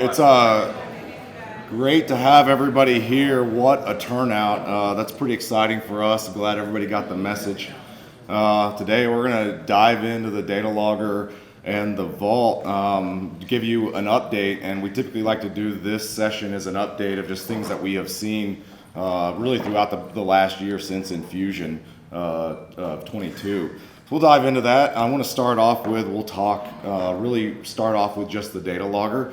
It's great to have everybody here. What a turnout. That's pretty exciting for us. Glad everybody got the message. Today we're going to dive into the DataLogger and the Vault to give you an update. And we typically like to do this session as an update of just things that we have seen really throughout the last year since INFUSION 22. So we'll dive into that. I want to start off with, really start off with just the DataLogger,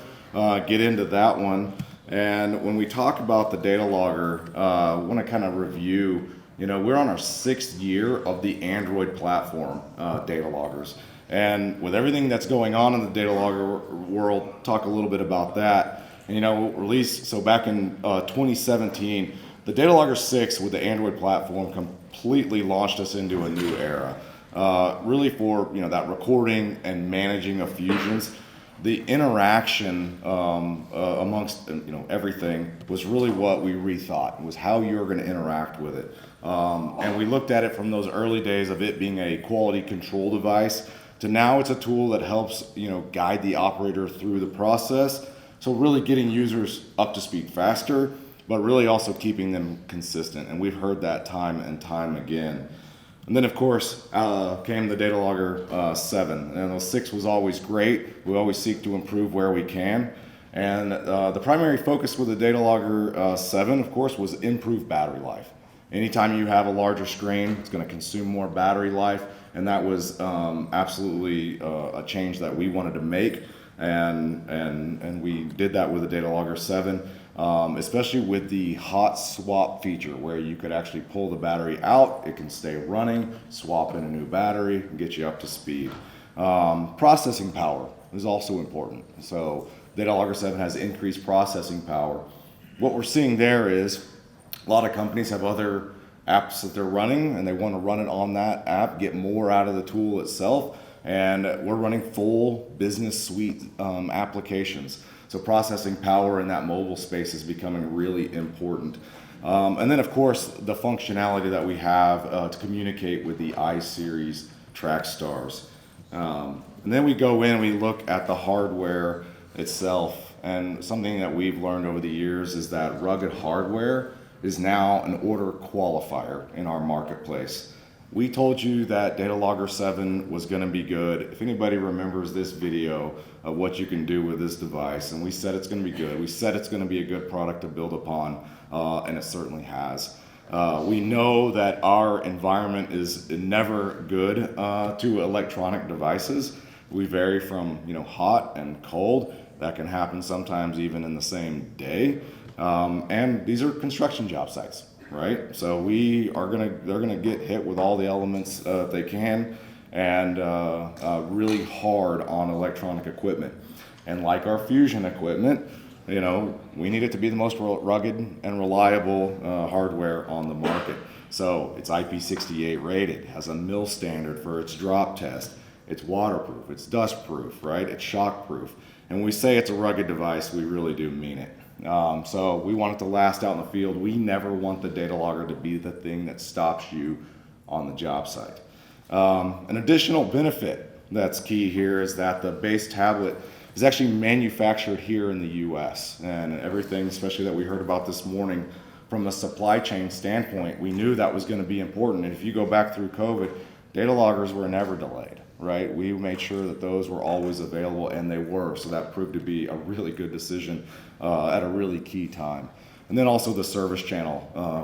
get into that one. And when we talk about the DataLogger, I want to kind of review, we're on our 6th year of the Android platform, DataLoggers. And with everything that's going on in the DataLogger world, talk a little bit about that. And, so back in 2017, the DataLogger 6 with the Android platform completely launched us into a new era. Really for that recording and managing of fusions, the interaction amongst everything was really what we rethought. It was how you were going to interact with it, and we looked at it from those early days of it being a quality control device to now it's a tool that helps guide the operator through the process. So really getting users up to speed faster, but really also keeping them consistent. And we've heard that time and time again. And then, of course, came the DataLogger 7. And the 6 was always great. We always seek to improve where we can. And the primary focus with the DataLogger 7, of course, was improved battery life. Anytime you have a larger screen, it's going to consume more battery life. And that was absolutely a change that we wanted to make. And we did that with the DataLogger 7. Especially with the hot swap feature where you could actually pull the battery out, it can stay running, swap in a new battery, and get you up to speed. Processing power is also important. So DataLogger 7 has increased processing power. What we're seeing there is a lot of companies have other apps that they're running and they want to run it on that app, get more out of the tool itself, and we're running full business suite applications. So processing power in that mobile space is becoming really important. And then, of course, the functionality that we have to communicate with the iSeries track stars. And then we go in and we look at the hardware itself. And something that we've learned over the years is that rugged hardware is now an order qualifier in our marketplace. We told you that DataLogger 7 was going to be good. If anybody remembers this video of what you can do with this device, and we said it's going to be good. We said it's going to be a good product to build upon, and it certainly has. We know that our environment is never good to electronic devices. We vary from hot and cold. That can happen sometimes even in the same day. And these are construction job sites. Right, so they're gonna get hit with all the elements they can, and really hard on electronic equipment. And like our Fusion equipment, we need it to be the most rugged and reliable hardware on the market. So it's IP68 rated, has a mil standard for its drop test. It's waterproof, it's dustproof, right? It's shockproof. And when we say it's a rugged device, we really do mean it. So we want it to last out in the field. We never want the DataLogger to be the thing that stops you on the job site. An additional benefit that's key here is that the base tablet is actually manufactured here in the US. And everything, especially that we heard about this morning, from a supply chain standpoint, we knew that was going to be important. And if you go back through COVID, DataLoggers were never delayed. Right, we made sure that those were always available, and they were. So that proved to be a really good decision at a really key time. And then also the service channel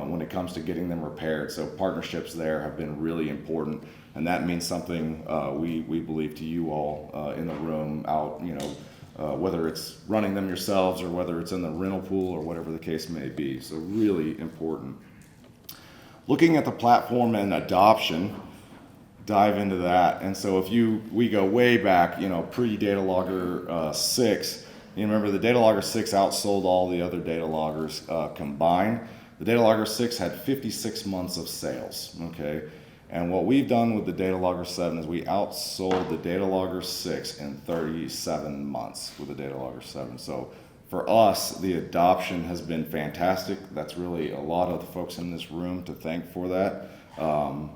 when it comes to getting them repaired. So partnerships there have been really important, and that means something we believe to you all in the room out, whether it's running them yourselves or whether it's in the rental pool or whatever the case may be. So really important. Looking at the platform and adoption, dive into that. And so if we go way back, pre-DataLogger 6, remember the DataLogger 6 outsold all the other DataLoggers combined. The DataLogger 6 had 56 months of sales, okay? And what we've done with the DataLogger 7 is we outsold the DataLogger 6 in 37 months with the DataLogger 7. So for us, the adoption has been fantastic. That's really a lot of the folks in this room to thank for that.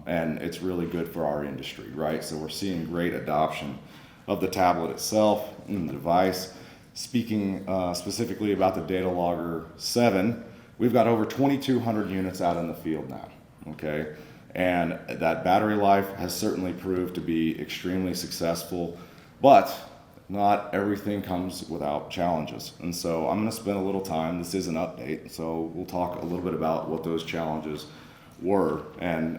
And it's really good for our industry, right? So we're seeing great adoption of the tablet itself and the device. Speaking specifically about the DataLogger 7, we've got over 2,200 units out in the field now, okay? And that battery life has certainly proved to be extremely successful, but not everything comes without challenges. And so I'm gonna spend a little time, this is an update, so we'll talk a little bit about what those challenges were. And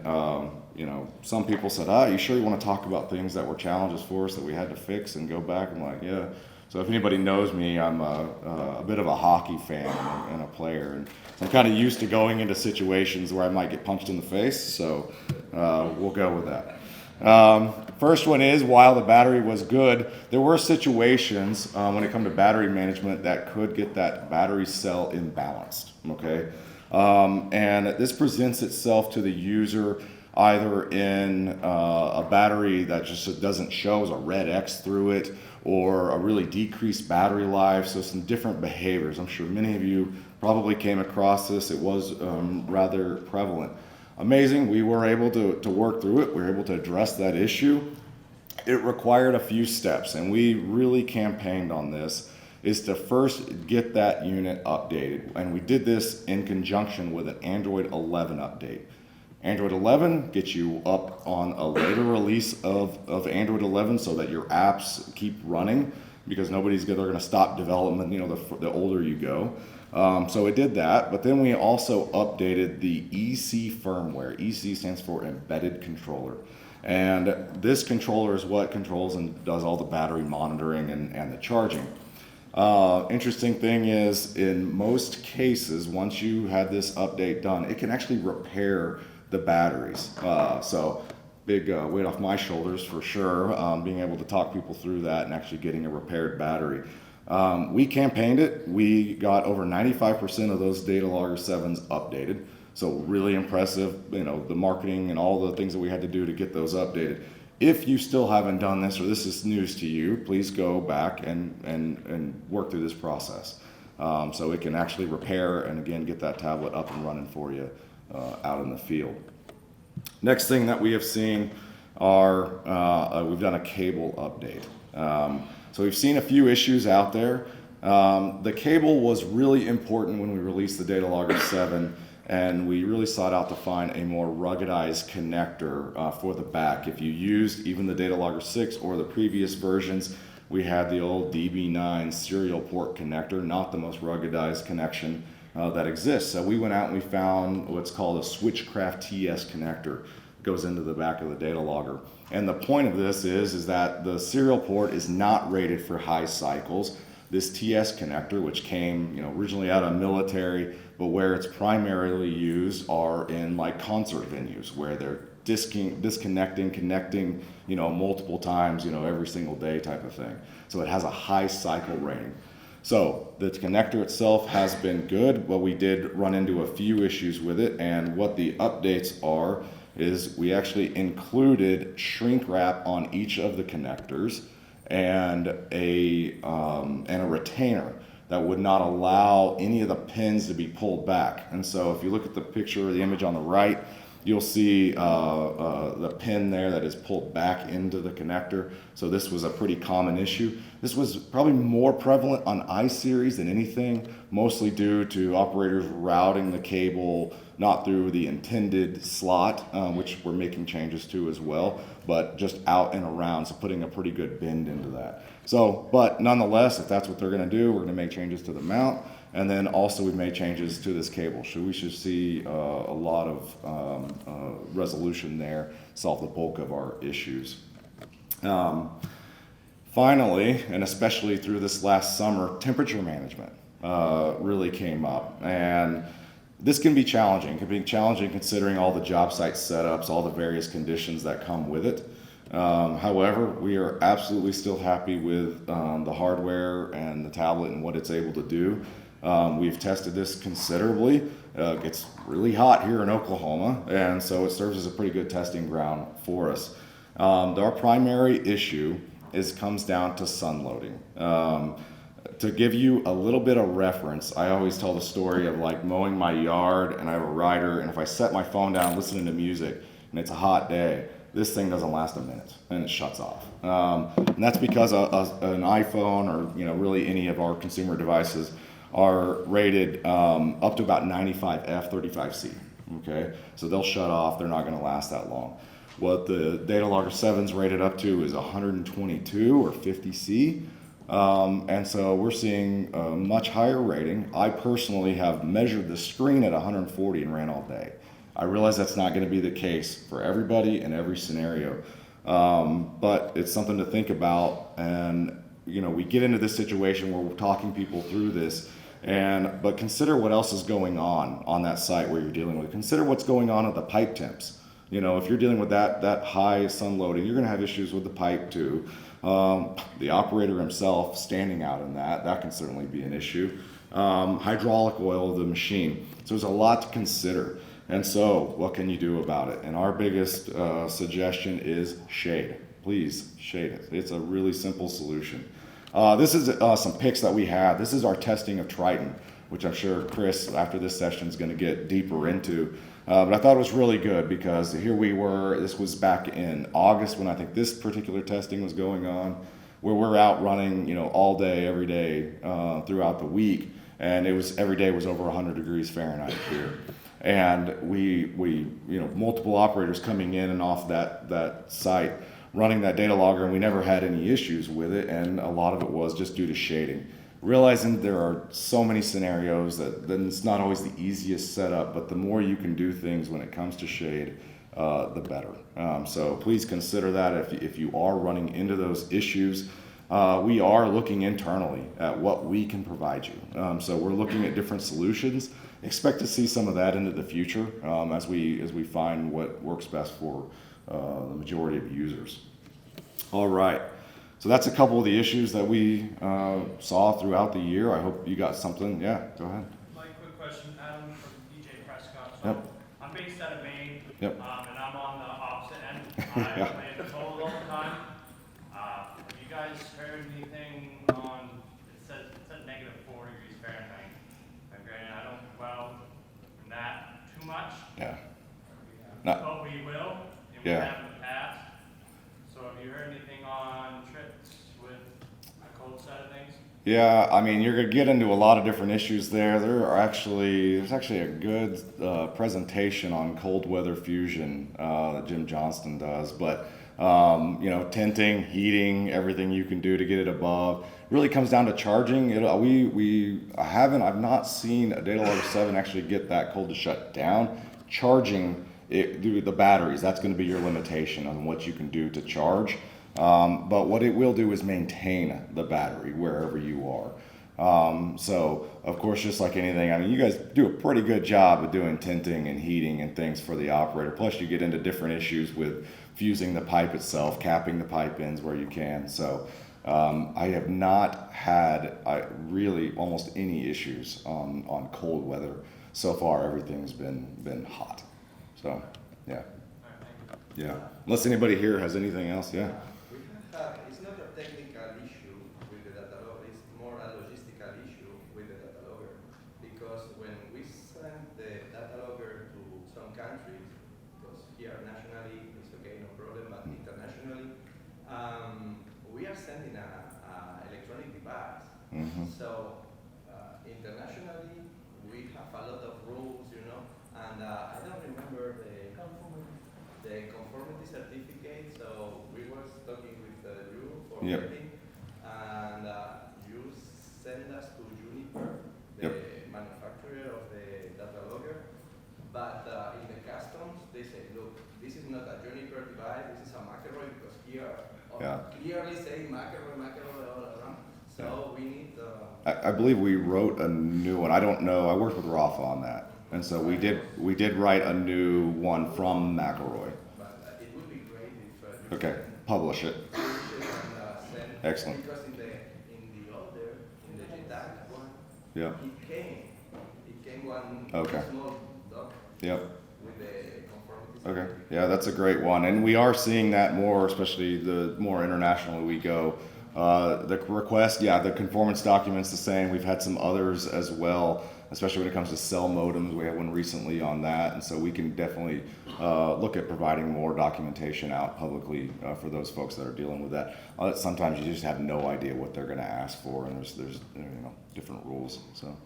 you know, some people said, you sure you wanna talk about things that were challenges for us that we had to fix and go back? I'm like, yeah. So if anybody knows me, I'm a bit of a hockey fan and a player. And so I'm kind of used to going into situations where I might get punched in the face, so we'll go with that. First one is, while the battery was good, there were situations when it comes to battery management that could get that battery cell imbalanced, okay? And this presents itself to the user either in a battery that just doesn't show as a red X through it, or a really decreased battery life, so some different behaviors. I'm sure many of you probably came across this. It was rather prevalent. Amazing, we were able to work through it. We were able to address that issue. It required a few steps, and we really campaigned on this, is to first get that unit updated. And we did this in conjunction with an Android 11 update. Android 11 gets you up on a later release of Android 11 so that your apps keep running, because they're going to stop development, you know, the older you go. So it did that, but then we also updated the EC firmware. EC stands for Embedded Controller. And this controller is what controls and does all the battery monitoring and the charging. Interesting thing is, in most cases, once you had this update done, it can actually repair the batteries. So big weight off my shoulders for sure, being able to talk people through that and actually getting a repaired battery. We campaigned it. We got over 95% of those DataLogger 7s updated. So really impressive, you know, the marketing and all the things that we had to do to get those updated. If you still haven't done this, or this is news to you, please go back and work through this process. So it can actually repair and again get that tablet up and running for you out in the field. Next thing that we have seen are, we've done a cable update. So we've seen a few issues out there. The cable was really important when we released the DataLogger 7, and we really sought out to find a more ruggedized connector for the back. If you used even the DataLogger 6 or the previous versions, we had the old DB9 serial port connector, not the most ruggedized connection that exists. So we went out and we found what's called a Switchcraft TS connector. It goes into the back of the DataLogger. And the point of this is that the serial port is not rated for high cycles. This TS connector, which came originally out of military, but where it's primarily used are in like concert venues where they're disconnecting, connecting, multiple times, every single day type of thing. So it has a high cycle rating. So the connector itself has been good, but we did run into a few issues with it, and what the updates are is we actually included shrink wrap on each of the connectors and a retainer that would not allow any of the pins to be pulled back. And so if you look at the picture or the image on the right, you'll see the pin there that is pulled back into the connector. So this was a pretty common issue. This was probably more prevalent on I-Series than anything, mostly due to operators routing the cable not through the intended slot, which we're making changes to as well, but just out and around, so putting a pretty good bend into that. So, but nonetheless, if that's what they're gonna do, we're gonna make changes to the mount, and then also we've made changes to this cable. So we should see a lot of resolution there, solve the bulk of our issues. Finally, and especially through this last summer, temperature management really came up. And this can be challenging. It can be challenging considering all the job site setups, all the various conditions that come with it. However, we are absolutely still happy with the hardware and the tablet and what it's able to do. We've tested this considerably. It's really hot here in Oklahoma, and so it serves as a pretty good testing ground for us. Our primary issue comes down to sun loading. To give you a little bit of reference, I always tell the story of like mowing my yard, and I have a rider, and if I set my phone down listening to music and it's a hot day, this thing doesn't last a minute and it shuts off. And that's because an iPhone or really any of our consumer devices are rated up to about 95F 35C. Okay, so they'll shut off. They're not going to last that long. What the DataLogger 7 is rated up to is 122 or 50C. And so we're seeing a much higher rating. I personally have measured the screen at 140 and ran all day. I realize that's not going to be the case for everybody in every scenario, but it's something to think about. And we get into this situation where we're talking people through this, but consider what else is going on that site where you're dealing with. Consider what's going on at the pipe temps. If you're dealing with that high sun loading, you're going to have issues with the pipe too. The operator himself standing out in that can certainly be an issue. Hydraulic oil of the machine. So there's a lot to consider. And so what can you do about it? And our biggest suggestion is shade. Please shade it. It's a really simple solution. This is some pics that we have. This is our testing of Triton, which I'm sure Chris, after this session, is going to get deeper into. But I thought it was really good because here we were, this was back in August when I think this particular testing was going on, where we're out running, all day, every day, throughout the week. And every day was over 100 degrees Fahrenheit here. And we multiple operators coming in and off that site, running that data logger, and we never had any issues with it. And a lot of it was just due to shading. Realizing there are so many scenarios that then it's not always the easiest setup, but the more you can do things when it comes to shade, the better. So please consider that if you are running into those issues. We are looking internally at what we can provide you. So we're looking at different solutions. Expect to see some of that into the future as we find what works best for the majority of users. All right. So that's a couple of the issues that we saw throughout the year. I hope you got something. Yeah, go ahead. My quick question, Adam from DJ Prescott. So yep. I'm based out of Maine, yep. And I'm on the opposite end. I play in the total all the time. Have you guys heard anything on, it said negative 4 degrees Fahrenheit. And granted, I don't dwell in that too much. Yeah. But we will, and we yeah. have in the past. So have you heard anything on trips with the cold side of things? Yeah, I mean, you're going to get into a lot of different issues there. There's actually a good presentation on cold weather fusion that Jim Johnston does. But, tinting, heating, everything you can do to get it above. Really comes down to charging. I've not seen a DataLogger 7 actually get that cold to shut down. Charging the batteries, that's going to be your limitation on what you can do to charge. But what it will do is maintain the battery wherever you are. So, of course, just like anything, I mean, you guys do a pretty good job of doing tinting and heating and things for the operator. Plus, you get into different issues with fusing the pipe itself, capping the pipe ends where you can. So, I have not had really almost any issues on cold weather. So far, everything's been hot. So, yeah. Yeah. Unless anybody here has anything else, yeah. It's not a technical issue with the DataLogger, it's more a logistical issue with the DataLogger. Because when we send the DataLogger to some countries, because here nationally it's okay, no problem, but internationally, we are sending a electronic device. Mm-hmm. So internationally, we have a lot of rules, and I don't remember the conformity certificate, so we were talking with you for yep. waiting, and you send us to Juniper, the yep. manufacturer of the DataLogger, but in the customs they say, look, this is not a Juniper device, this is a McElroy, because here clearly saying McElroy all around, so we need I believe we wrote a new one. I don't know, I worked with Rafa on that. And so we did write a new one from McElroy. But it would be great if you okay, publish it. And, send, excellent. Because in the older, in the JDAC one, yeah. it came one okay. small doc yep. with the conformity. Okay, yeah, that's a great one. And we are seeing that more, especially the more internationally we go. The request, yeah, the conformance document's the same. We've had some others as well, especially when it comes to cell modems. We had one recently on that, and so we can definitely look at providing more documentation out publicly for those folks that are dealing with that. Sometimes you just have no idea what they're going to ask for, and there's different rules. So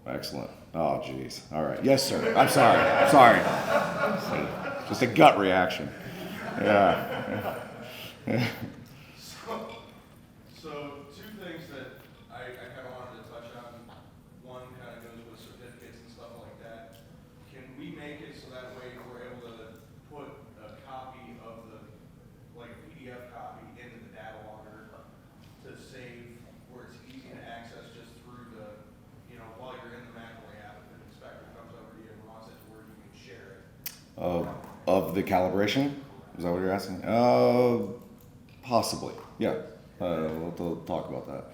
excellent. Oh, geez. All right. Yes, sir. I'm sorry. I'm sorry. Just a gut reaction. Yeah. So two things that I kind of wanted to touch on. One kind of goes with certificates and stuff like that. Can we make it so that way we're able to put a copy of the, like a PDF copy into the data logger to save where it's easy to access just through the, while you're in the macOS app, if an inspector comes over to you and wants it to where you can share it? Of the calibration? Is that what you're asking? Possibly. Yeah. We'll talk about that.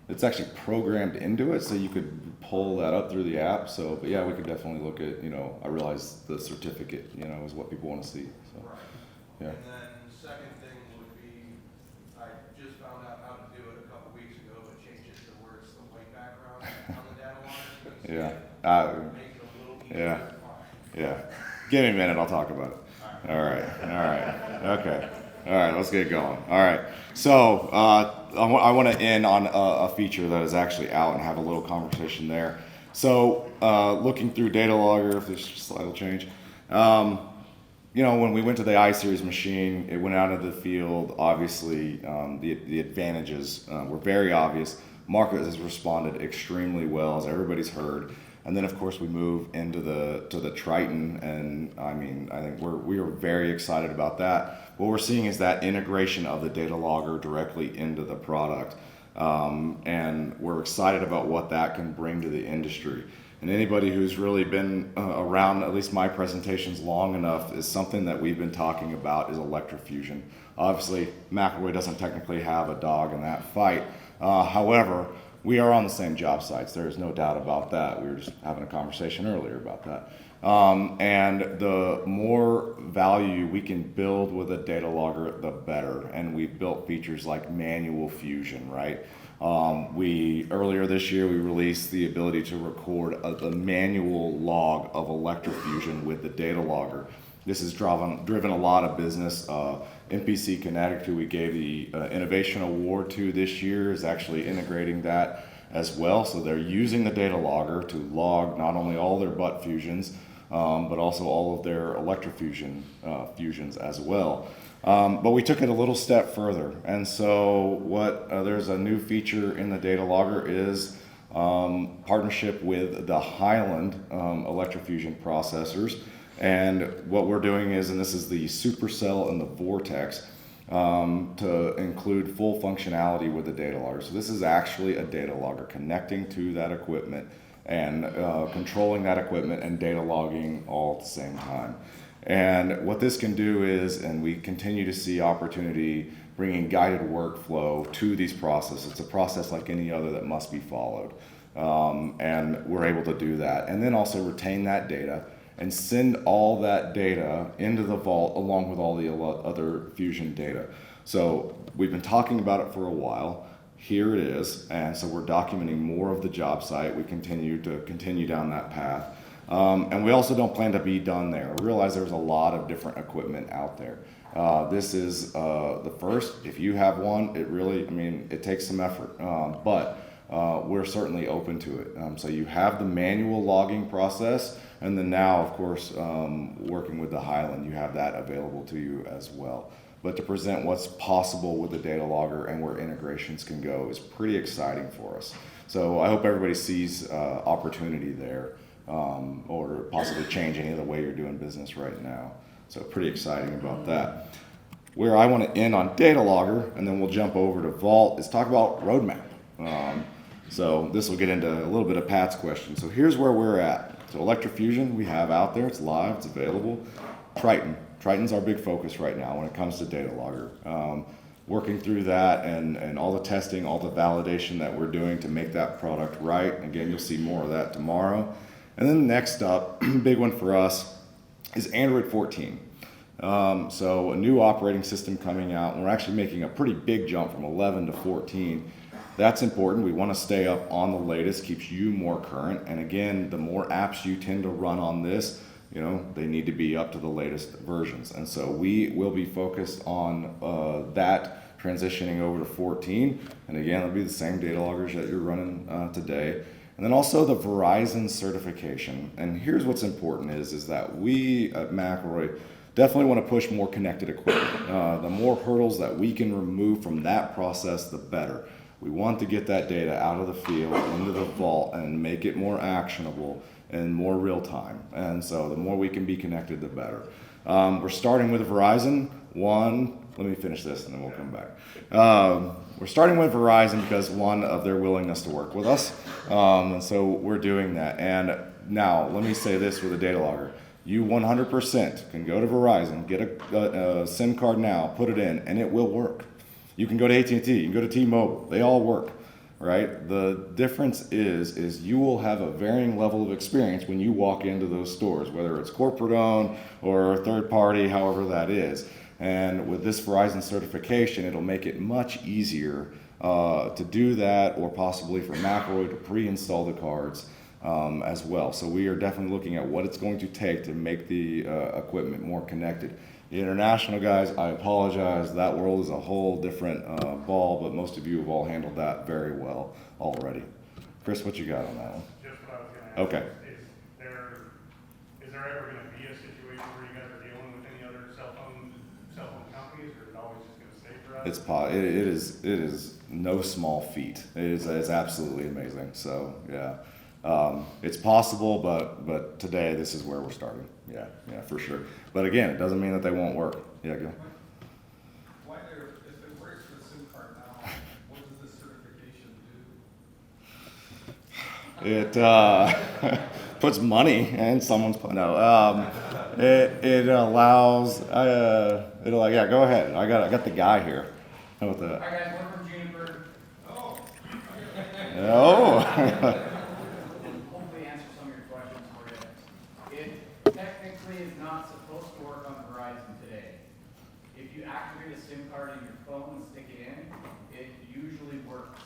It's actually programmed into it, so you could pull that up through the app. So, but yeah, we could definitely look at, I realize the certificate, is what people want to see. So, Right. yeah. And then second thing would be, I just found out how to do it a couple weeks ago, but change it to where it's the white background on the data logger. Yeah. Make it a little easier to find. Yeah. Give me a minute, I'll talk about it. All right. Okay. All right, let's get going. All right. So I want to end on a feature that is actually out and have a little conversation there. So looking through DataLogger, if this slide will change, when we went to the I-Series machine, it went out into the field. Obviously, the advantages were very obvious. Market has responded extremely well, as everybody's heard. And then, of course, we move into the Triton, and I think we are very excited about that. What we're seeing is that integration of the data logger directly into the product, and we're excited about what that can bring to the industry. And anybody who's really been around, at least my presentations, long enough, is something that we've been talking about is electrofusion. Obviously, McElroy doesn't technically have a dog in that fight. However, we are on the same job sites. There is no doubt about that. We were just having a conversation earlier about that. And the more value we can build with a data logger, the better. And we've built features like manual fusion, right? Earlier this year, we released the ability to record a manual log of electrofusion with the data logger. This has driven a lot of business. MPC Kinetic, who we gave the Innovation Award to this year, is actually integrating that as well. So they're using the data logger to log not only all their butt fusions, but also all of their electrofusion fusions as well. But we took it a little step further. And so there's a new feature in the data logger is partnership with the Highland electrofusion processors. And what we're doing is, and this is the Supercell and the Vortex, to include full functionality with the data logger. So this is actually a data logger connecting to that equipment and controlling that equipment and data logging all at the same time. And what this can do is, and we continue to see opportunity bringing guided workflow to these processes. It's a process like any other that must be followed. And we're able to do that. And then also retain that data and send all that data into the vault along with all the other fusion data. So we've been talking about it for a while. Here it is, and so we're documenting more of the job site. We continue down that path. And we also don't plan to be done there. We realize there's a lot of different equipment out there. This is the first. If you have one, it takes some effort, but we're certainly open to it. So you have the manual logging process, and then now, of course, working with the Highland, you have that available to you as well. But to present what's possible with the data logger and where integrations can go is pretty exciting for us. So I hope everybody sees opportunity there, or possibly change any of the way you're doing business right now. So pretty exciting about that. Where I want to end on data logger, and then we'll jump over to Vault, is talk about roadmap. So this will get into a little bit of Pat's question. So here's where we're at. So electrofusion we have out there, it's live, it's available. Triton's our big focus right now when it comes to data logger. Working through that and all the testing, all the validation that we're doing to make that product right. Again, you'll see more of that tomorrow. And then next up, big one for us, is Android 14. So a new operating system coming out, and we're actually making a pretty big jump from 11 to 14. That's important. We want to stay up on the latest, keeps you more current. And again, the more apps you tend to run on this, you know, they need to be up to the latest versions. And so we will be focused on that transitioning over to 14. And again, it'll be the same data loggers that you're running today. And then also the Verizon certification. And here's what's important is that we at McElroy definitely want to push more connected equipment. The more hurdles that we can remove from that process, the better. We want to get that data out of the field, into the vault, and make it more actionable and more real time. And so the more we can be connected, the better. We're starting with Verizon. Let me finish this and then we'll come back. We're starting with Verizon because one of their willingness to work with us. And so we're doing that. And now let me say this with a data logger. You 100% can go to Verizon, get a SIM card now, put it in, and it will work. You can go to AT&T, you can go to T-Mobile, they all work, right? The difference is you will have a varying level of experience when you walk into those stores, whether it's corporate owned or third party, however that is. And with this Verizon certification, it'll make it much easier to do that, or possibly for McElroy to pre-install the cards as well. So we are definitely looking at what it's going to take to make the equipment more connected. The international guys, I apologize, that world is a whole different ball, but most of you have all handled that very well already. Chris, what you got on that one? Just what I was going to ask. Okay. Is there ever going to be a situation where you guys are dealing with any other cell phone companies, or is it always just going to stay for us? It is no small feat. It's absolutely amazing. So yeah. It's possible, but today this is where we're starting. Yeah, for sure. But again, it doesn't mean that they won't work. Yeah, go. If it works for the SIM card now, what does this certification do? It puts money in someone's it allows. Yeah, go ahead. I got the guy here. How about that? Hi guys, we're from Juniper. Oh. Hopefully answer some of your questions for you. It technically is not supposed to work on Verizon today. If you activate a SIM card in your phone and stick it in, it usually works.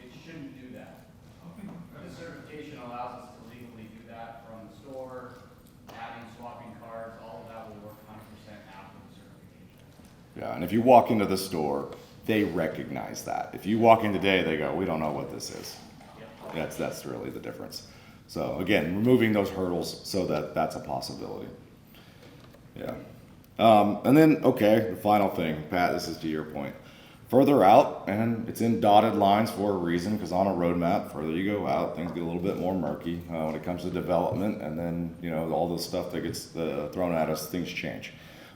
It shouldn't do that. The certification allows us to legally do that from the store, adding, swapping cards, all of that will work 100% after the certification. Yeah, and if you walk into the store, they recognize that. If you walk in today, they go, "We don't know what this is." Yep. That's really the difference. So again, removing those hurdles so that that's a possibility. Yeah. And then, okay, the final thing, Pat, this is to your point. Further out, and it's in dotted lines for a reason, because on a roadmap, further you go out, things get a little bit more murky when it comes to development, and then, you know, all the stuff that gets thrown at us, things change.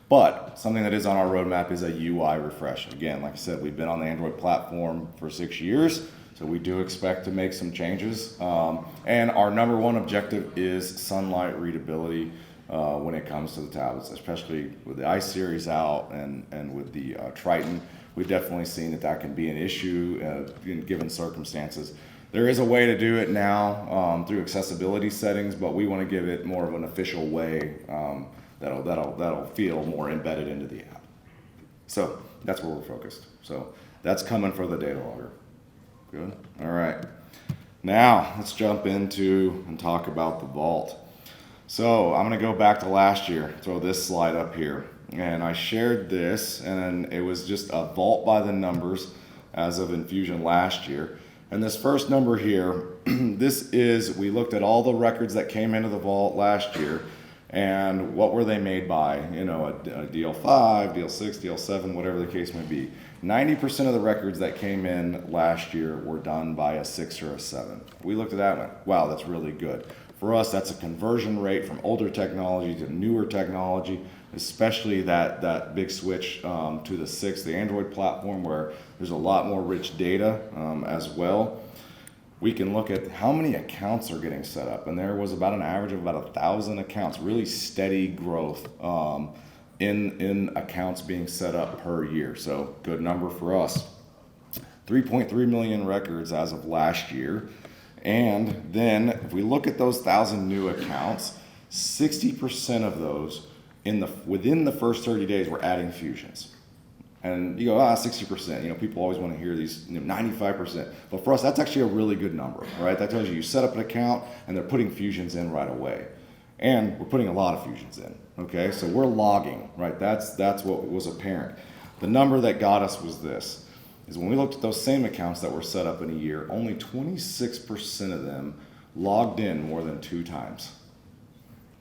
But something that is on our roadmap is a UI refresh. Again, like I said, we've been on the Android platform for 6 years, so we do expect to make some changes. And our number one objective is sunlight readability when it comes to the tablets, especially with the iSeries out and with the Triton. We've definitely seen that can be an issue in given circumstances. There is a way to do it now through accessibility settings, but we want to give it more of an official way that'll feel more embedded into the app. So that's where we're focused. So that's coming for the data logger. Good. All right. Now let's jump into and talk about the vault. So I'm going to go back to last year, throw this slide up here. And I shared this, and it was just a vault by the numbers as of INFUSION last year. And this first number here, we looked at all the records that came into the vault last year, and what were they made by? You know, a DL5, DL6, DL7, whatever the case may be. 90% of the records that came in last year were done by a 6 or a 7. We looked at that and went, wow, that's really good. For us, that's a conversion rate from older technology to newer technology, especially that big switch to the 6, the Android platform, where there's a lot more rich data as well. We can look at how many accounts are getting set up, and there was about an average of about 1,000 accounts, really steady growth in accounts being set up per year. So good number for us. 3.3 million records as of last year. And then if we look at those 1,000 new accounts, 60% of those within the first 30 days, we're adding fusions. And you go, 60%. You know, people always want to hear these 95%. But for us, that's actually a really good number, right? That tells you set up an account and they're putting fusions in right away. And we're putting a lot of fusions in, okay? So we're logging, right? That's what was apparent. The number that got us was this, is when we looked at those same accounts that were set up in a year, only 26% of them logged in more than 2 times,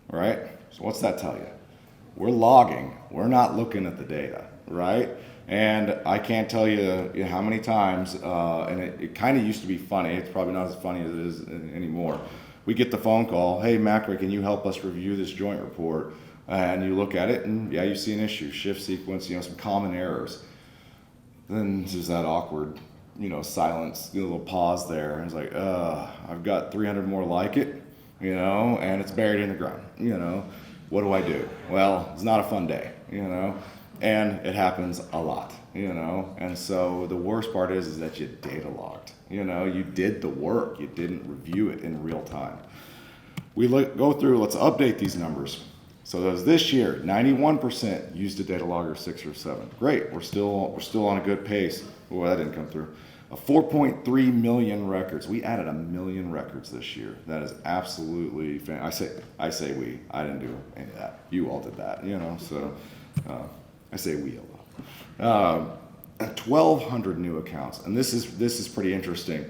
right? So what's that tell you? We're logging, we're not looking at the data, right? And I can't tell you how many times, and it kind of used to be funny, it's probably not as funny as it is anymore. We get the phone call, hey Macri, can you help us review this joint report? And you look at it and yeah, you see an issue, shift sequence, some common errors. Then there's that awkward, silence, a little pause there. And it's like, I've got 300 more like it, and it's buried in the ground, What do I do? Well, it's not a fun day, and it happens a lot, And so the worst part is that you data logged, you did the work, you didn't review it in real time. We go through, let's update these numbers. So that was this year, 91% used a DataLogger 6 or 7. Great, we're still on a good pace. Oh, that didn't come through. 4.3 million records. We added 1 million records this year. That is absolutely fantastic. I say we. I didn't do any of that. You all did that, So I say we a lot. 1,200 new accounts, and this is pretty interesting.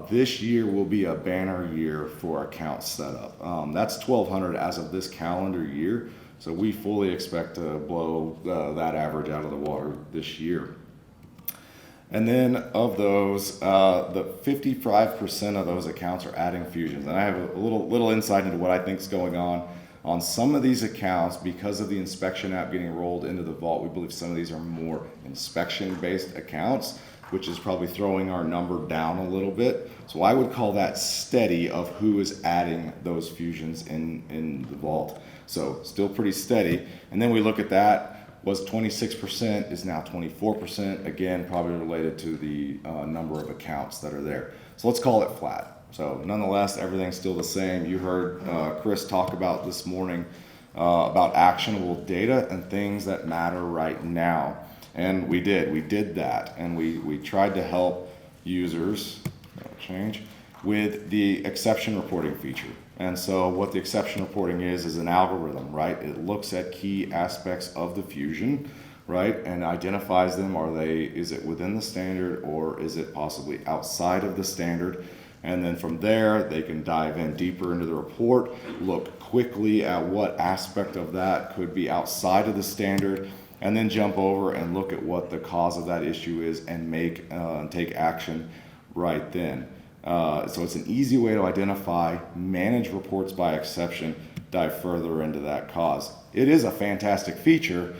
This year will be a banner year for account setup. That's 1,200 as of this calendar year, so we fully expect to blow that average out of the water this year. And then of those, the 55% of those accounts are adding fusions. And I have a little insight into what I think is going on some of these accounts. Because of the inspection app getting rolled into the vault, we believe some of these are more inspection-based accounts, which is probably throwing our number down a little bit. So I would call that steady of who is adding those fusions in the vault. So still pretty steady. And then we look at that, was 26%, is now 24%. Again, probably related to the number of accounts that are there. So let's call it flat. So nonetheless, everything's still the same. You heard Chris talk about this morning about actionable data and things that matter right now. And we did that. And we tried to help users, with the exception reporting feature. And so what the exception reporting is an algorithm, right? It looks at key aspects of the fusion, right? And identifies them. Is it within the standard or is it possibly outside of the standard? And then from there, they can dive in deeper into the report, look quickly at what aspect of that could be outside of the standard, and then jump over and look at what the cause of that issue is and take action right then. So it's an easy way to identify, manage reports by exception, dive further into that cause. It is a fantastic feature,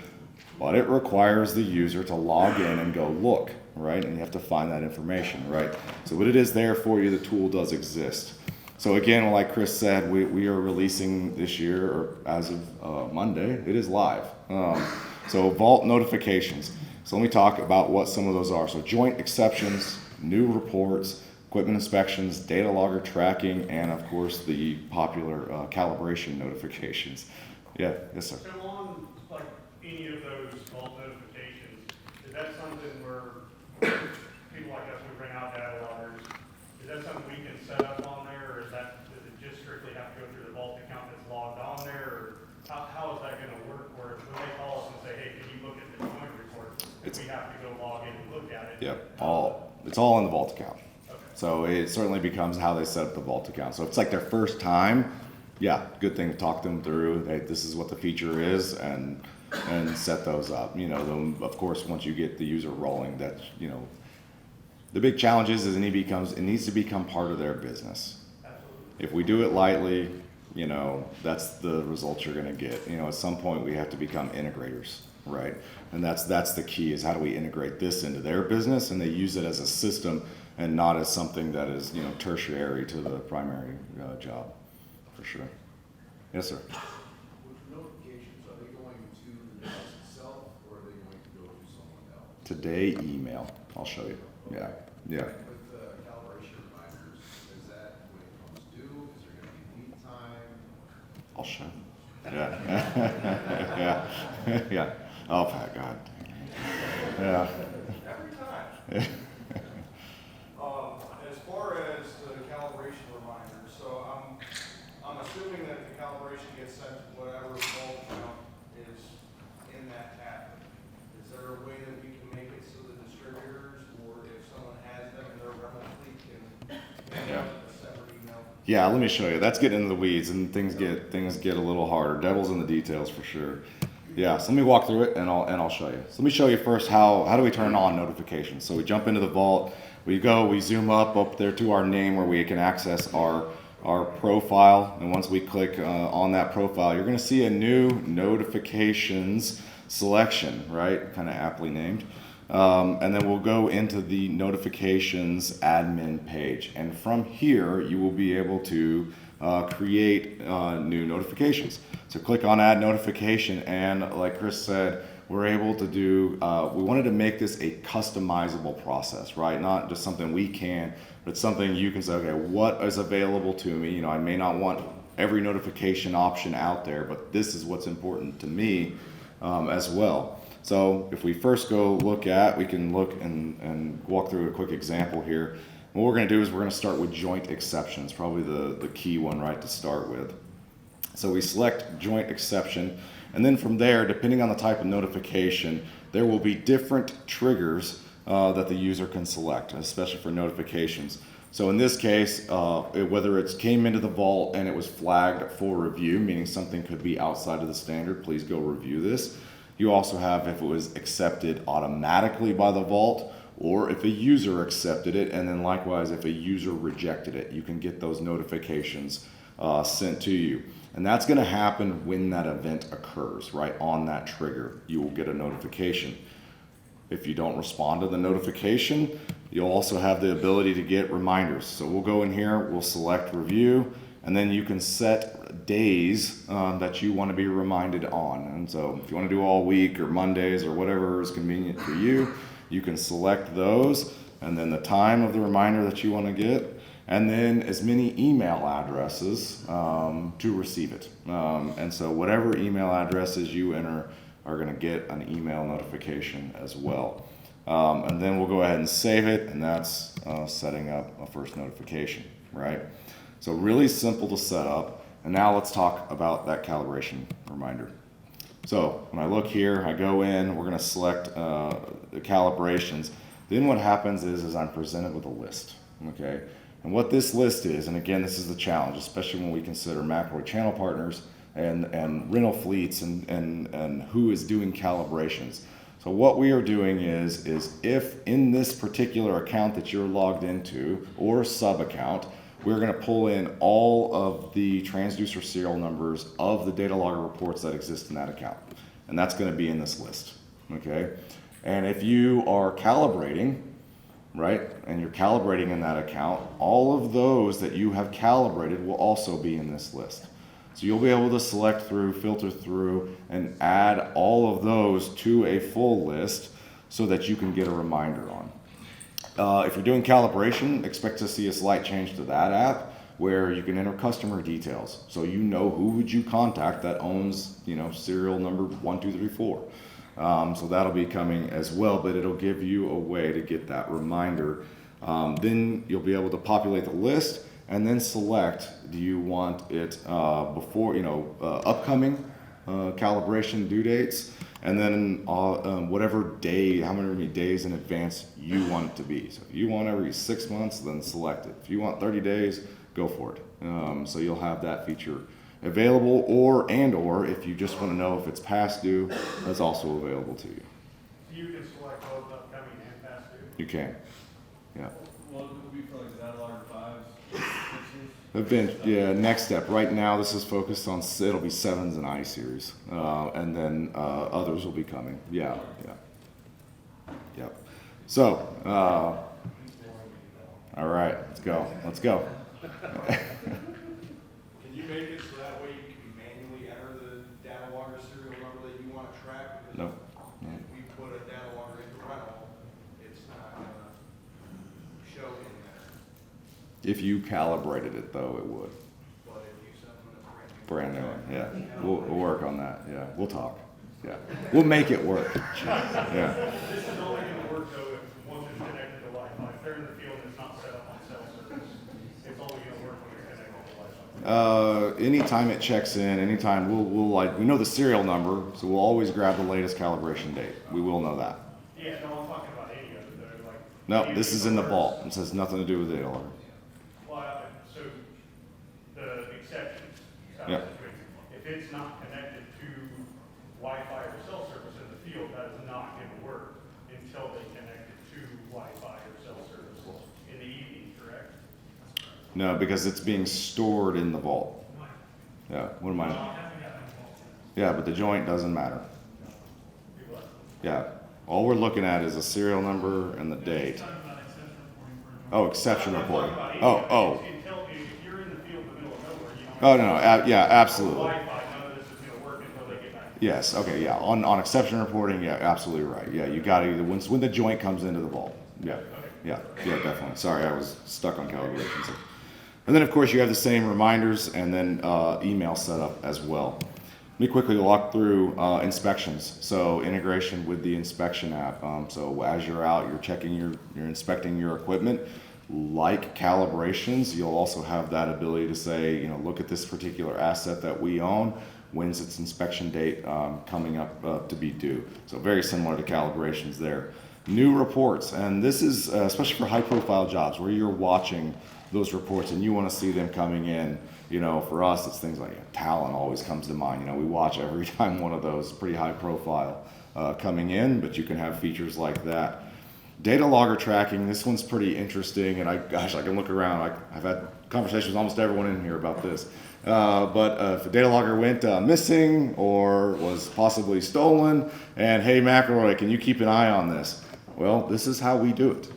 but it requires the user to log in and go look, right? And you have to find that information, right? So what it is there for you, the tool does exist. So again, like Chris said, we are releasing this year, or as of Monday, it is live. So vault notifications. So let me talk about what some of those are. So joint exceptions, new reports, equipment inspections, data logger tracking, and of course the popular calibration notifications. Yeah, yes sir. So on like any of those vault notifications, is that something where people like us who bring out data loggers, is that something we can set up on there, or does it just strictly have to go through the vault account that's logged on there, or how is that going to work? Where when they call us and say, hey, can you look at the joint report, we have to go log in and look at it? Yep, it's all in the vault account. So it certainly becomes how they set up the vault account. So if it's like their first time, yeah, good thing to talk them through. Hey, this is what the feature is, and set those up. Then of course, once you get the user rolling, that the big challenge is it needs to become part of their business. Absolutely. If we do it lightly, that's the results you're going to get. At some point we have to become integrators, right? And that's the key, is how do we integrate this into their business, and they use it as a system and not as something that is, tertiary to the primary job, for sure. Yes, sir. With notifications, are they going to the device itself, or are they going to go to someone else? Today, email. I'll show you. Yeah. With the calibration reminders, is that when it comes due? Is there going to be lead time? I'll show you. Yeah. Yeah. Yeah. Oh, Pat, God. Yeah. Every time. As far as the calibration reminder, so I'm assuming that the calibration gets sent to whatever volt count is in that tab. Is there a way that we can make it so the distributors, or if someone has them in their rental fleet, can Yeah. a separate email? Yeah, let me show you. That's getting into the weeds, and things get a little harder. Devil's in the details for sure. Yeah, so let me walk through it, and I'll show you. So let me show you first how do we turn on notifications. So we jump into the vault, we zoom up there to our name where we can access our profile, and once we click on that profile, you're going to see a new notifications selection, right? Kind of aptly named. And then we'll go into the notifications admin page. And from here, you will be able to create new notifications. So click on add notification, and like Chris said, we're able to do, we wanted to make this a customizable process, right? Not just something we can, but something you can say, okay, what is available to me? You know, I may not want every notification option out there, but this is what's important to me as well. So if we first go we can look and walk through a quick example here. What we're going to do is we're going to start with joint exceptions, probably the key one, right, to start with. So we select joint exception, and then from there, depending on the type of notification, there will be different triggers that the user can select, especially for notifications. So in this case, whether it came into the vault and it was flagged for review, meaning something could be outside of the standard, please go review this. You also have if it was accepted automatically by the vault, or if a user accepted it, and then likewise if a user rejected it, you can get those notifications sent to you. And that's going to happen when that event occurs, right? On that trigger, you will get a notification. If you don't respond to the notification, you'll also have the ability to get reminders. So we'll go in here, we'll select review, and then you can set days that you want to be reminded on. And so if you want to do all week or Mondays or whatever is convenient for you, you can select those, and then the time of the reminder that you want to get, and then as many email addresses to receive it. And so whatever email addresses you enter are going to get an email notification as well. And then we'll go ahead and save it, and that's setting up a first notification, right? So really simple to set up. And now let's talk about that calibration reminder. So when I look here, I go in, we're going to select the calibrations. Then what happens is I'm presented with a list, okay? And what this list is, and again, this is the challenge, especially when we consider macro channel partners and rental fleets and who is doing calibrations. So what we are doing is if in this particular account that you're logged into or sub account, we're going to pull in all of the transducer serial numbers of the DataLogger reports that exist in that account. And that's going to be in this list, okay? And if you are calibrating, right, and you're calibrating in that account, all of those that you have calibrated will also be in this list. So you'll be able to select through, filter through, and add all of those to a full list so that you can get a reminder on. If you're doing calibration, expect to see a slight change to that app where you can enter customer details. So you know who would you contact that owns, you know, serial number 1234. So that'll be coming as well, but it'll give you a way to get that reminder. Then you'll be able to populate the list and then select, do you want it before, you know, upcoming calibration due dates, and then whatever day, how many days in advance you want it to be. So if you want every 6 months, then select it. If you want 30 days, go for it. So you'll have that feature available, or if you just want to know if it's past due, that's also available to you. You can select both upcoming and past due? You can, yeah. Well, it would be for like DataLogger 5s, 6s? Yeah, next step. Right now, this is focused on, it'll be 7s and I series, and then others will be coming. Yeah. Yep. So, all right, let's go. Can you make it so that way you can manually enter the DataLogger serial number that you want to track? Because No. if we put a DataLogger into rental, it's not going to show in there. If you calibrated it, though, it would. But if you send them a brand new Brand new one, yeah. We'll work on that, yeah. We'll talk, yeah. We'll make it work, yeah. This is only gonna work though if once it's connected to Wi-Fi. If they're in the field and it's not set up on cell service, it's only gonna work when you're connected to Wi-Fi. Anytime it checks in, anytime we'll like, we know the serial number, so we'll always grab the latest calibration date. We will know that. Yeah, no, I'm talking about any of it though, like. No, this is in the vault. This has nothing to do with DataLogger. Well, so the exceptions. Yeah. If it's not connected to Wi-Fi or cell service in the field, that is not going to work until they connect it to Wi-Fi or cell service in the evening, correct? No, because it's being stored in the vault. Yeah, what am I? Yeah, but the joint doesn't matter. Yeah, all we're looking at is a serial number and the date. Oh, exception reporting. Oh. Until, if you're in the field in the middle of nowhere, you don't. Oh, no, yeah, absolutely. Wi-Fi, none of this is going to work until they get back. Yes, okay, yeah, on exception reporting, yeah, absolutely right. Yeah, you got to either, when the joint comes into the vault. Yeah, definitely. Sorry, I was stuck on calibrations. And then, of course, you have the same reminders and then email setup as well. Let me quickly walk through inspections. So integration with the inspection app. So as you're out, you're checking you're inspecting your equipment. Like calibrations, you'll also have that ability to say, look at this particular asset that we own. When's its inspection date coming up to be due? So very similar to calibrations there. New reports, and this is especially for high-profile jobs where you're watching those reports and you want to see them coming in. For us, it's things like Talon always comes to mind. We watch every time one of those pretty high profile coming in, but you can have features like that. Data logger tracking, this one's pretty interesting, and I can look around. I've had conversations with almost everyone in here about this. But if a data logger went missing or was possibly stolen, and hey McElroy, can you keep an eye on this? Well, this is how we do it.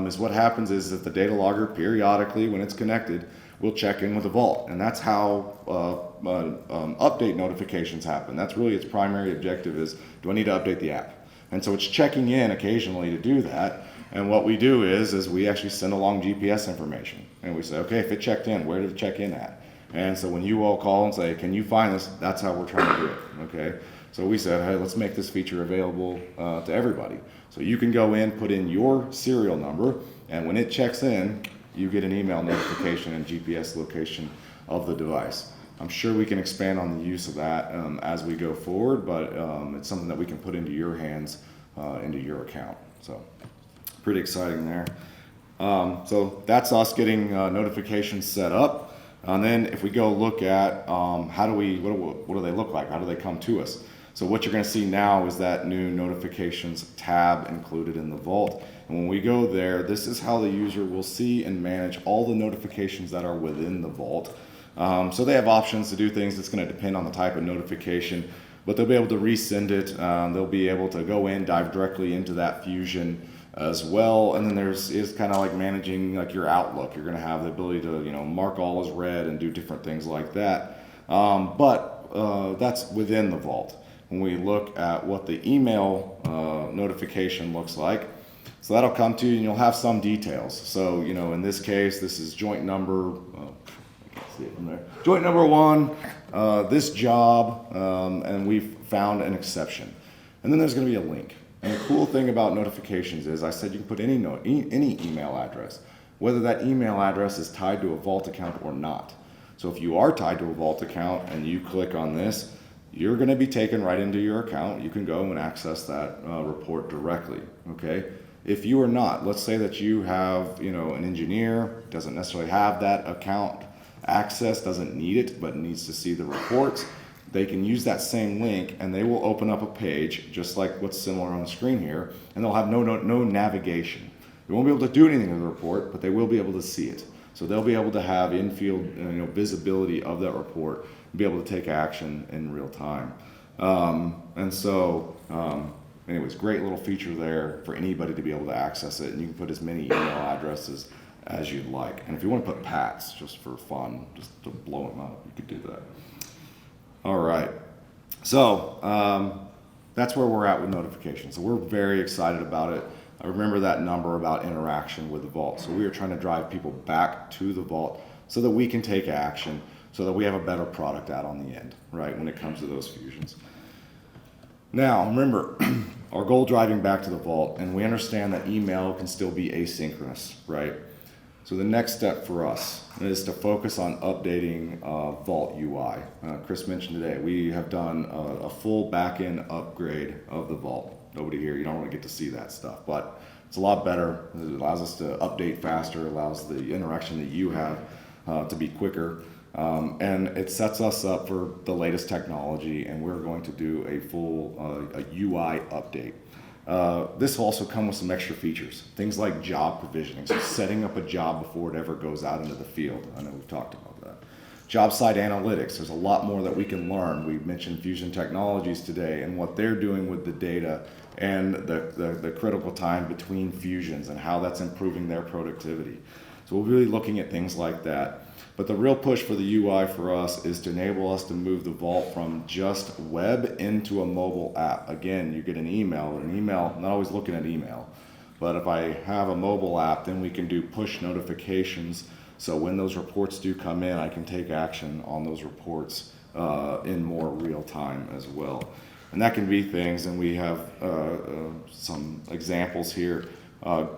Is what happens is that the data logger periodically, when it's connected, will check in with the vault, and that's how update notifications happen. That's really its primary objective is, do I need to update the app? And so it's checking in occasionally to do that, and what we do is we actually send along GPS information, and we say, okay, if it checked in, where did it check in at? And so when you all call and say, can you find this, that's how we're trying to do it, okay? So we said, hey, let's make this feature available to everybody. So you can go in, put in your serial number, and when it checks in, you get an email notification and GPS location of the device. I'm sure we can expand on the use of that as we go forward, but it's something that we can put into your hands, into your account. So pretty exciting there. So that's us getting notifications set up. And then if we go look at what do they look like? How do they come to us? So what you're going to see now is that new notifications tab included in the vault. And when we go there, this is how the user will see and manage all the notifications that are within the vault. So they have options to do things. It's going to depend on the type of notification, but they'll be able to resend it. They'll be able to go in, dive directly into that Fusion as well. And then is kind of like managing like your Outlook. You're going to have the ability to mark all as read and do different things like that. But that's within the vault. When we look at what the email notification looks like, so that'll come to you and you'll have some details. So, in this case, this is joint number, I can't see it from there. Joint number 1, this job, and we've found an exception. And then there's going to be a link. And the cool thing about notifications is I said you can put any email address, whether that email address is tied to a vault account or not. So if you are tied to a vault account and you click on this, you're going to be taken right into your account. You can go and access that report directly, okay? If you are not, let's say that you have, an engineer, doesn't necessarily have that account access, doesn't need it, but needs to see the reports, they can use that same link and they will open up a page, just like what's similar on the screen here, and they'll have no navigation. They won't be able to do anything in the report, but they will be able to see it. So they'll be able to have in-field visibility of that report, and be able to take action in real time. Anyways, great little feature there for anybody to be able to access it, and you can put as many email addresses as you'd like. And if you want to put Pat's just for fun, just to blow them up, you could do that. All right, so that's where we're at with notifications. So we're very excited about it. I remember that number about interaction with the vault. So we are trying to drive people back to the vault so that we can take action, so that we have a better product out on the end, right, when it comes to those fusions. Now, remember, our goal driving back to the vault, and we understand that email can still be asynchronous, right? So the next step for us is to focus on updating Vault UI. Chris mentioned today, we have done a full back-end upgrade of the Vault. Nobody here, you don't really get to see that stuff, but it's a lot better. It allows us to update faster, allows the interaction that you have to be quicker. And it sets us up for the latest technology, and we're going to do a full a UI update. This will also come with some extra features, things like job provisioning, so setting up a job before it ever goes out into the field. I know we've talked about that. Job site analytics, there's a lot more that we can learn. We mentioned Fusion Technologies today and what they're doing with the data and the critical time between fusions and how that's improving their productivity. So we'll be looking at things like that. But the real push for the UI for us is to enable us to move the Vault from just web into a mobile app. Again, you get an email, I'm not always looking at email, but if I have a mobile app, then we can do push notifications. So when those reports do come in, I can take action on those reports in more real time as well. And that can be things, and we have some examples here. Let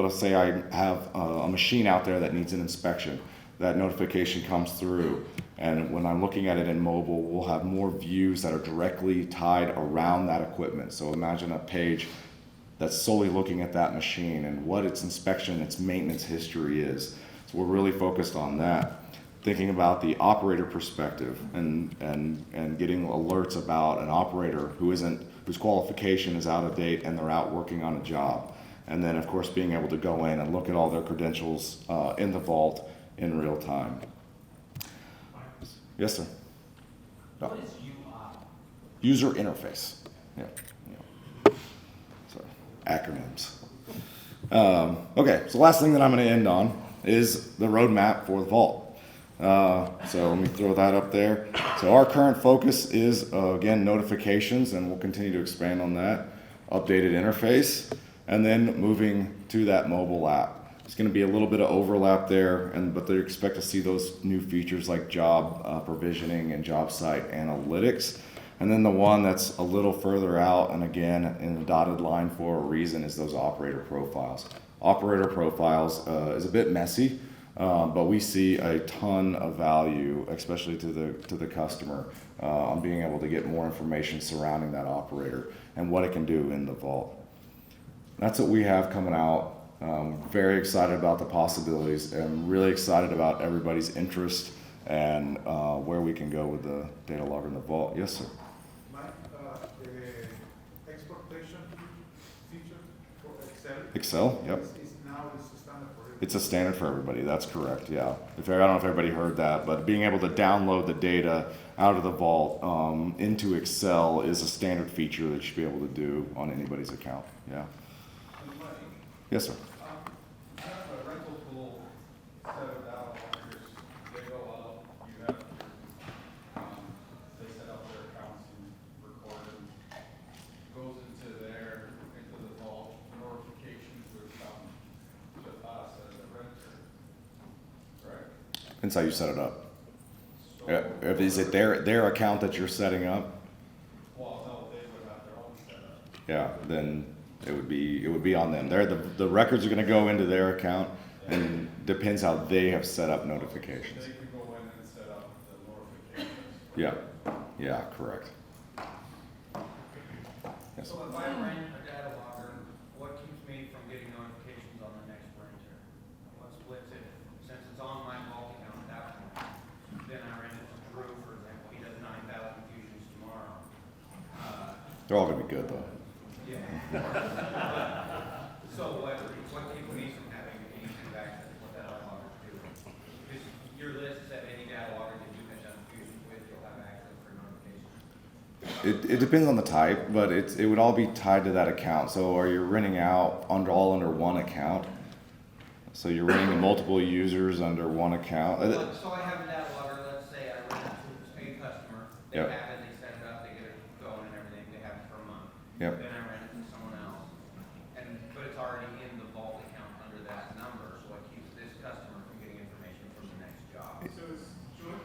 us say I have a machine out there that needs an inspection. That notification comes through, and when I'm looking at it in mobile, we'll have more views that are directly tied around that equipment. So imagine a page that's solely looking at that machine and what its inspection, its maintenance history is. So we're really focused on that. Thinking about the operator perspective and getting alerts about an operator whose qualification is out of date and they're out working on a job. And then, of course, being able to go in and look at all their credentials in the Vault in real time. Yes, sir? No. What is UI? User interface. Yeah. Sorry. Acronyms. Okay, so the last thing that I'm going to end on is the roadmap for the Vault. So let me throw that up there. So our current focus is, again, notifications, and we'll continue to expand on that. Updated interface, and then moving to that mobile app. There's going to be a little bit of overlap there, but they expect to see those new features like job provisioning and job site analytics. And then the one that's a little further out, and again in the dotted line for a reason, is those operator profiles. Operator profiles is a bit messy, but we see a ton of value, especially to the customer, on being able to get more information surrounding that operator and what it can do in the Vault. That's what we have coming out. Very excited about the possibilities, and really excited about everybody's interest and where we can go with the DataLogger in the Vault. Yes, sir. Mike, the exportation feature for Excel. Excel, yep. Is now a standard for everyone. It's a standard for everybody. That's correct. Yeah. I don't know if everybody heard that, but being able to download the data out of the Vault into Excel is a standard feature that you should be able to do on anybody's account. Yeah. Yes, sir. I have a rental pool set of DataLoggers. They go out, you have, they set up their accounts and record them. Goes into the Vault, notifications would come to us as a renter, right? That's how you set it up. So, Is it their account that you're setting up? well, no, they would have their own setup. Yeah, then it would be on them. The records are going to go into their account, and depends how they have set up notifications. They could go in and set up the notifications. Yeah, correct. Yes. So if I rent a DataLogger, what keeps me from getting notifications on the next renter? What splits it? Since it's on my Vault account at that point, then I rent it to Drew, for example, he does 9,000 fusions tomorrow. They're all going to be good though. Yeah. So what keeps me from having any kind of access to what DataLogger do? Because your list said any DataLogger that you have done fusions with, you'll have access for notifications. It depends on the type, but it would all be tied to that account. So are you renting out all under one account? So you're renting to multiple users under one account? So I have a DataLogger, let's say I rent it to a customer, they Yep. have it, they set it up, they get it going and everything, they have it for a month. Yep. Then I rent it to someone else, but it's already in the Vault account under that number, so what keeps this customer from getting information from the next job? So it's joint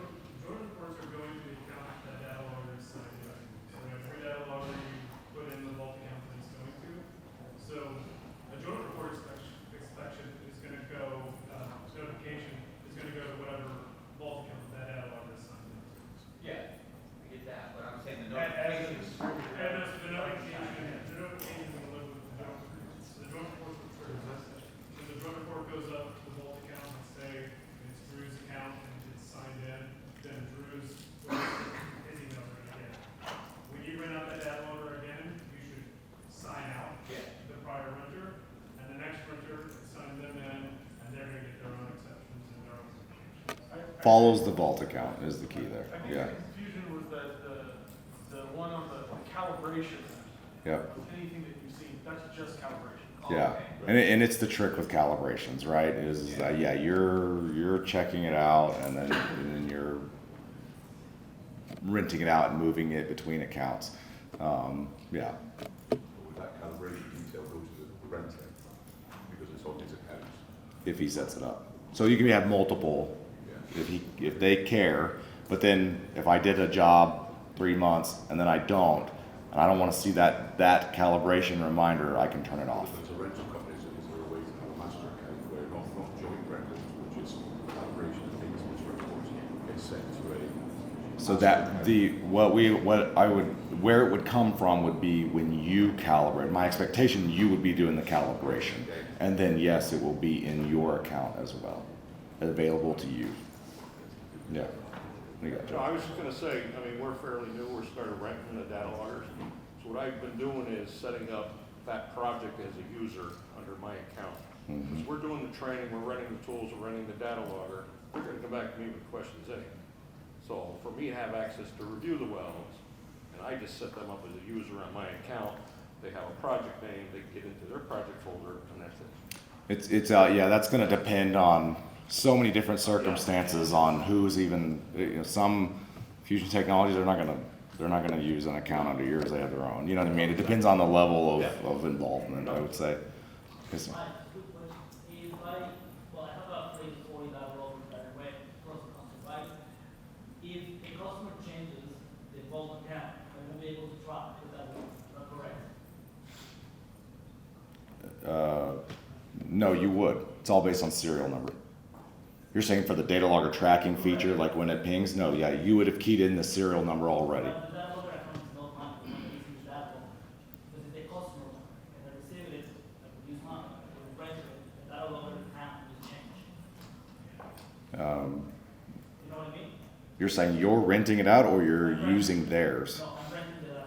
Follows the vault account is the key there. I think Yeah. the confusion was that the one on the calibration, Yep. anything that you see, that's just calibration. Yeah. And it's the trick with calibrations, right? Is yeah, you're checking it out and then you're renting it out and moving it between accounts. Yeah. With that calibration detail goes to the renter, because it's all his accounts. If he sets it up. So you can have multiple if they care, but then if I did a job 3 months and then I don't, and I don't want to see that calibration reminder, I can turn it off. As a rental company, is there a way to have a master account where not joint rentals, which is calibration of things which reports get sent to a. So that where it would come from would be when you calibrate. My expectation, you would be doing the calibration, and then yes, it will be in your account as well, available to you. Yeah. We got you. No, I was just gonna say, I mean, we're fairly new, we're started renting the data loggers. So what I've been doing is setting up that project as a user under my account. Mhm. So we're doing the training, we're running the tools, we're running the data logger. They're gonna come back to me with questions anyway. So for me to have access to review the wells, and I just set them up as a user on my account, they have a project name, they can get into their project folder, and that's it. It's yeah, that's going to depend on so many different circumstances on who's even, some Fusion Technologies are not going to use an account under yours. They have their own. You know what I mean? It depends on the level of involvement, I would say. 'Cause- Mike, good question. If I have a place for that role that I read across the country, right? If a customer changes the vault account, I won't be able to track with that role. Is that correct? No, you would. It's all based on serial number. You're saying for the data logger tracking feature, like when it pings? No, yeah, you would have keyed in the serial number already. But the DataLogger account is not mine, it's not using that one. Because it's the customer one, and I receive it, I could use mine, I could rent it, the DataLogger account will change. You know what I mean? You're saying you're renting it out or you're using theirs? No, I'm renting the data.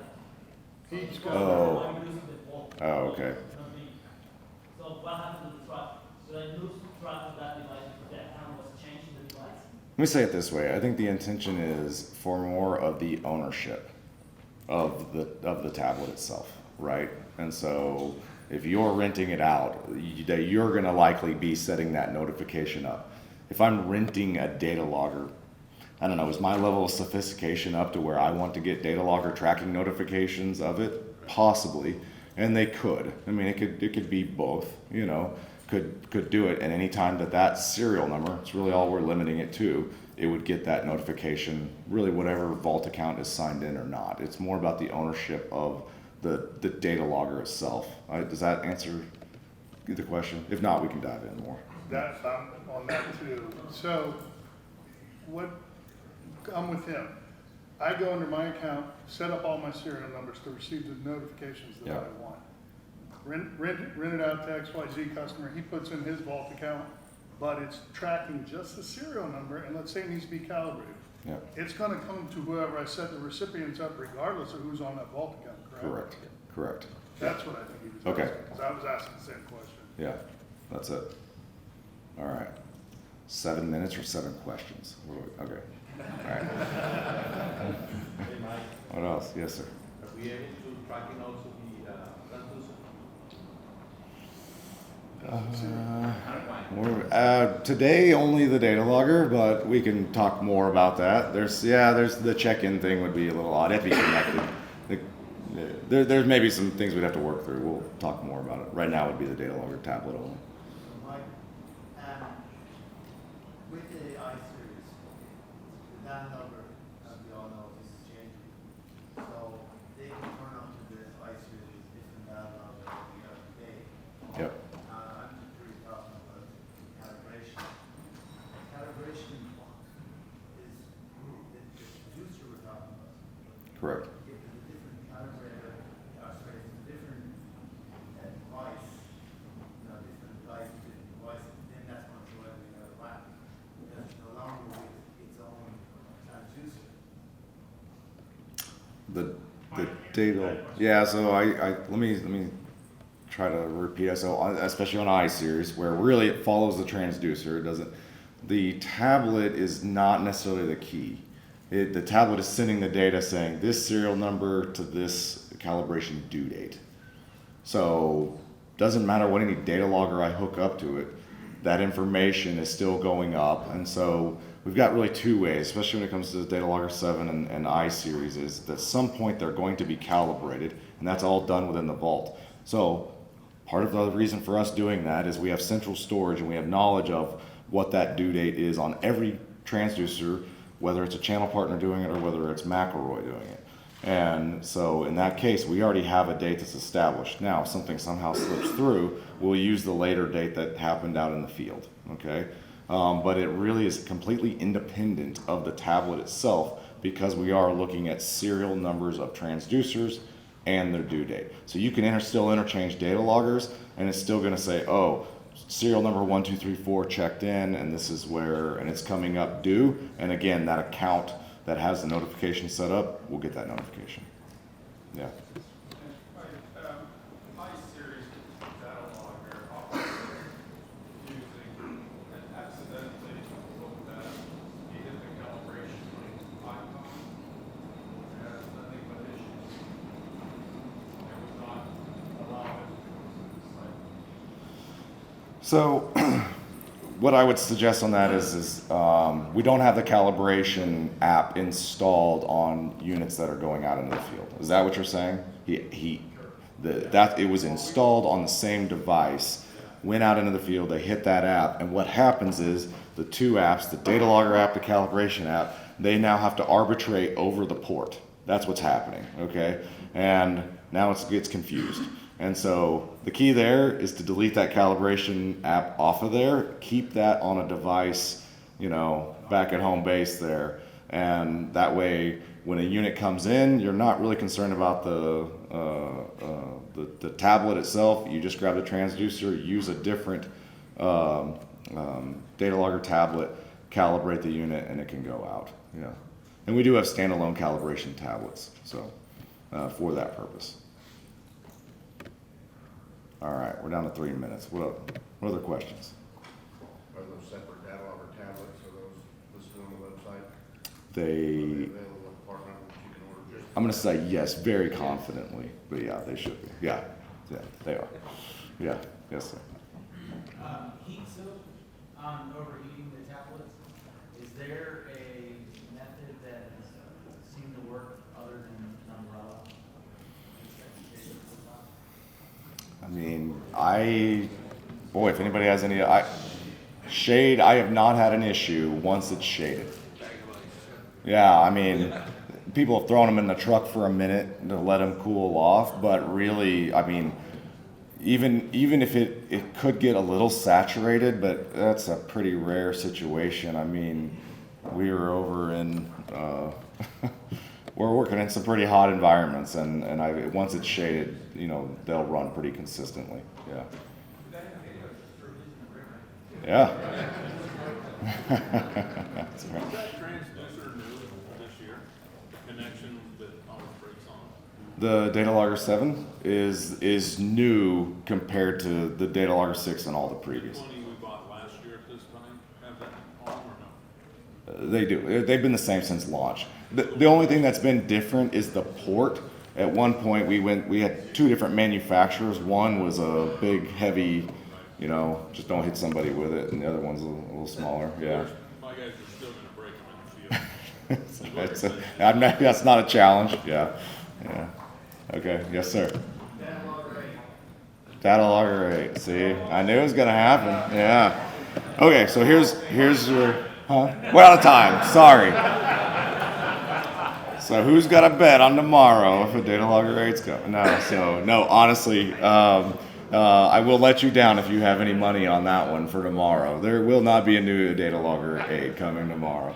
So He's the got- customer, I'm using the vault. Oh, okay. You know what I mean? So what happens with the track? So I lose track of that device because the account was changed in the device? Let me say it this way. I think the intention is for more of the ownership of the tablet itself, right? And so if you're renting it out, you're going to likely be setting that notification up. If I'm renting a data logger, I don't know, is my level of sophistication up to where I want to get data logger tracking notifications of it? Possibly. And they could. I mean, it could be both, could do it. And any time that serial number, it's really all we're limiting it to, it would get that notification, really whatever vault account is signed in or not. It's more about the ownership of the data logger itself. Does that answer the question? If not, we can dive in more. That's on that too. So, I'm with him. I go under my account, set up all my serial numbers to receive the notifications that Yeah. I want. Rent it out to XYZ customer, he puts in his vault account, but it's tracking just the serial number, and let's say it needs to be calibrated. Yeah, It's gonna come to whoever I set the recipients up regardless of who's on that vault account, correct? correct. That's what I think he was Okay. asking, because I was asking the same question. Yeah, that's it. All right. 7 minutes or 7 questions? Okay. All right. Hey, Mike, What else? Yes, sir. are we able to tracking also the rentals? Today only the data logger, but we can talk more about that. There's the check-in thing would be a little odd. It'd be connected. There's maybe some things we'd have to work through. We'll talk more about it. Right now it would be the data logger tablet only. Mike, with the I-series, the DataLogger, as we all know, is changing. So they can turn on to the I-series with different DataLogger that we have today. Yep. I'm just really talking about calibration. Calibration is the producer we're talking about. Correct. If it's a different calibrator, sorry, it's a different device, different device, then that's going to throw everything out of whack. Because it's no longer with its own transducer. The data. Yeah. So let me try to repeat it. So especially on I-series, where really it follows the transducer, it doesn't. the tablet is not necessarily the key. The tablet is sending the data saying this serial number to this calibration due date. So doesn't matter what any data logger I hook up to it, that information is still going up. And so we've got really two ways, especially when it comes to the DataLogger 7 and I series, is that at some point they're going to be calibrated, and that's all done within the vault. So part of the reason for us doing that is we have central storage and we have knowledge of what that due date is on every transducer, whether it's a channel partner doing it or whether it's McElroy doing it. And so in that case, we already have a date that's established. Now, if something somehow slips through, we'll use the later date that happened out in the field, okay? But it really is completely independent of the tablet itself because we are looking at serial numbers of transducers and their due date. So you can still interchange data loggers and it's still gonna say, oh, serial number 1234 checked in and this is where, and it's coming up due. And again, that account that has the notification set up will get that notification. Yeah. I-series DataLogger offers using an accidentally looked at, he hit the calibration icon, it has nothing but issues. It was not allowed to use the site. So what I would suggest on that is we don't have the calibration app installed on units that are going out into the field. Is that what you're saying? That it was installed on the same device, went out into the field, they hit that app, and what happens is the two apps, the DataLogger app, the calibration app, they now have to arbitrate over the port. That's what's happening, okay? And now it gets confused. And so the key there is to delete that calibration app off of there, keep that on a device, you know, back at home base there. And that way, when a unit comes in, you're not really concerned about the tablet itself. You just grab the transducer, use a different data logger tablet, calibrate the unit, and it can go out. Yeah. And we do have standalone calibration tablets, so for that purpose. All right, we're down to 3 minutes. What other questions? Are those separate data logger tablets, are those listed on the website? Are They, they available at the part number that you can order just? I'm gonna say yes, very confidently, but yeah, they should be. Yeah, they are. Yeah, yes, sir. Heat soak on overheating the tablets, is there a method that seemed to work other than an umbrella? I mean, boy, if anybody has any, shade, I have not had an issue once it's shaded. Yeah, I mean, people have thrown them in the truck for a minute to let them cool off, but really, I mean, even if it could get a little saturated, but that's a pretty rare situation. I mean, we were over in, we're working in some pretty hot environments, and once it's shaded, you know, they'll run pretty consistently. Yeah. Yeah. That's right. Is that transducer new this year? Connection that always breaks on? The DataLogger 7 is new compared to the DataLogger 6 and all the previous. The 20 we bought last year at this time, have that on or no? They do. They've been the same since launch. The only thing that's been different is the port. At one point, we had two different manufacturers. One was a big, heavy, you know, just don't hit somebody with it, and the other one's a little smaller. Yeah. My guys are still gonna break them in the field. That's not a challenge. Yeah. Yeah. Okay. Yes, sir. DataLogger 8. See, I knew it was gonna happen. Yeah. Okay. So here's your. Huh? We're out of time. Sorry. So who's got a bet on tomorrow if a DataLogger 8's coming? No, honestly, I will let you down if you have any money on that one for tomorrow. There will not be a new DataLogger 8 coming tomorrow.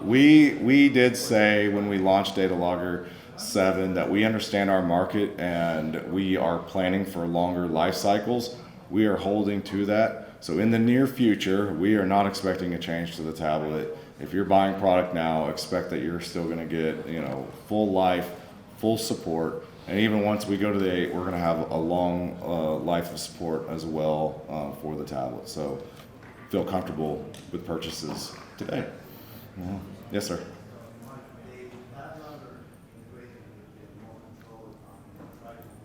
We did say when we launched DataLogger 7 that we understand our market and we are planning for longer life cycles. We are holding to that. So in the near future, we are not expecting a change to the tablet. If you're buying product now, expect that you're still going to get, you know, full life, full support, and even once we go to the 8, we're going to have a long life of support as well for the tablet. So feel comfortable with purchases today. Yes, sir. Mike, the DataLogger integrated with the remote control on the pricing,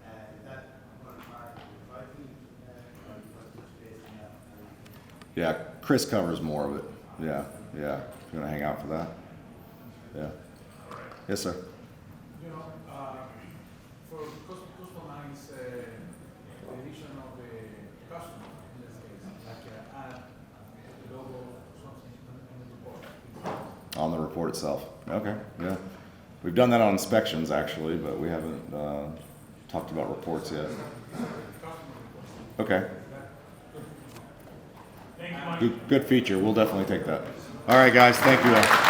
is that one part of the pricing, or was it just based on that? Yeah, Chris covers more of it. Yeah, yeah. If you want to hang out for that. Yeah. Yes, sir. You know, for customize the edition of the customer, in this case, like add the logo or something on the report. On the report itself. Okay, yeah. We've done that on inspections actually, but we haven't talked about reports yet. Okay. Thank you, Mike. Good feature. We'll definitely take that. All right, guys. Thank you all.